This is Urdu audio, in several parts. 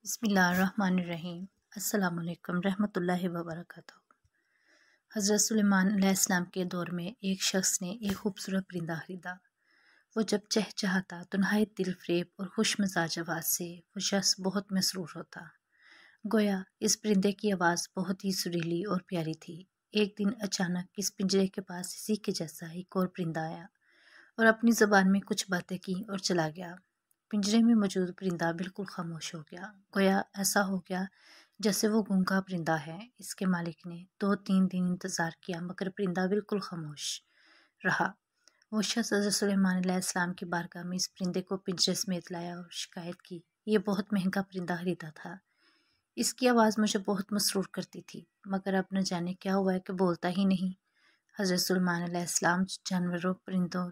بسم اللہ الرحمن الرحیم۔ السلام علیکم رحمۃ اللہ وبرکاتہ۔ حضرت سلیمان علیہ السلام کے دور میں ایک شخص نے ایک خوبصورت پرندہ خریدا۔ وہ جب چہچہاتا تو نہایت دل فریب اور خوش مزاج آواز سے وہ شخص بہت مسرور ہوتا۔ گویا اس پرندے کی آواز بہت ہی سریلی اور پیاری تھی۔ ایک دن اچانک اس پنجرے کے پاس اسی کے جیسا ایک اور پرندہ آیا اور اپنی زبان میں کچھ باتیں کی اور چلا گیا۔ پنجرے میں موجود پرندہ بالکل خاموش ہو گیا، گویا ایسا ہو گیا جیسے وہ گونگا پرندہ ہے۔ اس کے مالک نے 2-3 دن انتظار کیا مگر پرندہ بالکل خاموش رہا۔ وہ شخص حضرت سلیمان علیہ السلام کی بارگاہ میں اس پرندے کو پنجرے سمیت لایا اور شکایت کی۔ یہ بہت مہنگا پرندہ خریدا تھا، اس کی آواز مجھے بہت مسرور کرتی تھی، مگر اب نہ جانے کیا ہوا ہے کہ بولتا ہی نہیں۔ حضرت سلیمان علیہ السلام جانوروں، پرندوں،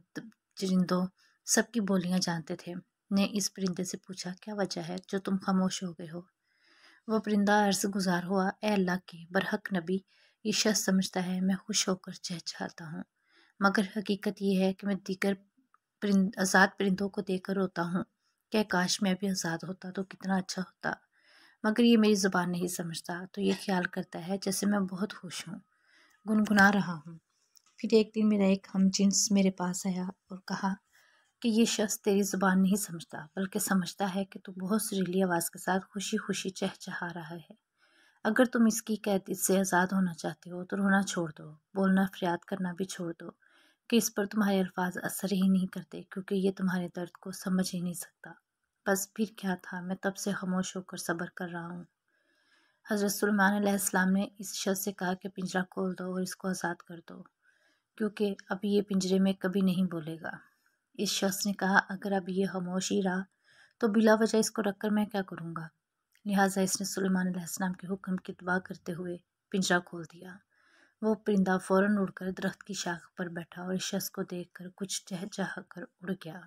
چرندوں سب کی بولیاں جانتے تھے، نے اس پرندے سے پوچھا، کیا وجہ ہے جو تم خاموش ہو گئے ہو؟ وہ پرندہ عرض گزار ہوا، اے اللہ کے برحق نبی، یہ شخص سمجھتا ہے میں خوش ہو کر چہچہاتا ہوں، مگر حقیقت یہ ہے کہ میں دیگر آزاد پرندوں کو دیکھ کر روتا ہوں کہ کاش میں بھی آزاد ہوتا تو کتنا اچھا ہوتا، مگر یہ میری زبان نہیں سمجھتا تو یہ خیال کرتا ہے جیسے میں بہت خوش ہوں، گنگنا رہا ہوں۔ پھر ایک دن میرا ایک ہم جنس میرے پاس آیا اور کہا کہ یہ شخص تیری زبان نہیں سمجھتا بلکہ سمجھتا ہے کہ تو بہت سریلی آواز کے ساتھ خوشی خوشی چہچہا رہا ہے۔ اگر تم اس کی قید سے آزاد ہونا چاہتے ہو تو رونا چھوڑ دو، بولنا فریاد کرنا بھی چھوڑ دو کہ اس پر تمہارے الفاظ اثر ہی نہیں کرتے کیونکہ یہ تمہارے درد کو سمجھ ہی نہیں سکتا۔ بس پھر کیا تھا، میں تب سے خاموش ہو کر صبر کر رہا ہوں۔ حضرت سلیمان علیہ السلام نے اس شخص سے کہا کہ پنجرہ کھول دو اور اس کو آزاد کر دو کیونکہ اب یہ پنجرے میں کبھی نہیں بولے گا۔ اس شخص نے کہا، اگر اب یہ خاموش ہی رہا تو بلا وجہ اس کو رکھ کر میں کیا کروں گا؟ لہٰذا اس نے سلیمان علیہ السلام کے حکم کی اتباع کرتے ہوئے پنجرہ کھول دیا۔ وہ پرندہ فوراً اڑ کر درخت کی شاخ پر بیٹھا اور اس شخص کو دیکھ کر کچھ چہچہا کر اڑ گیا۔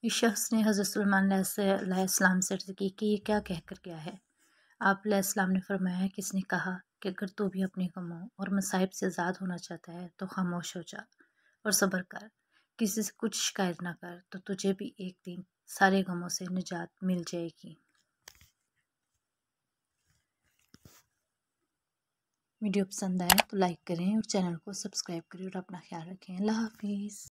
اس شخص نے حضرت سلیمان علیہ السلام سے عرض کی کہ یہ کیا کہہ کر گیا ہے؟ آپ علیہ السلام نے فرمایا کہ اس نے کہا کہ اگر تو بھی اپنے غموں اور مصائب سے آزاد ہونا چاہتا ہے تو خاموش ہو جا اور صبر کر، کسی سے کچھ شکایت نہ کر تو تجھے بھی ایک دن سارے غموں سے نجات مل جائے گی۔ ویڈیو پسند آئے تو لائک کریں اور چینل کو سبسکرائب کریں اور اپنا خیال رکھیں۔ اللہ حافظ۔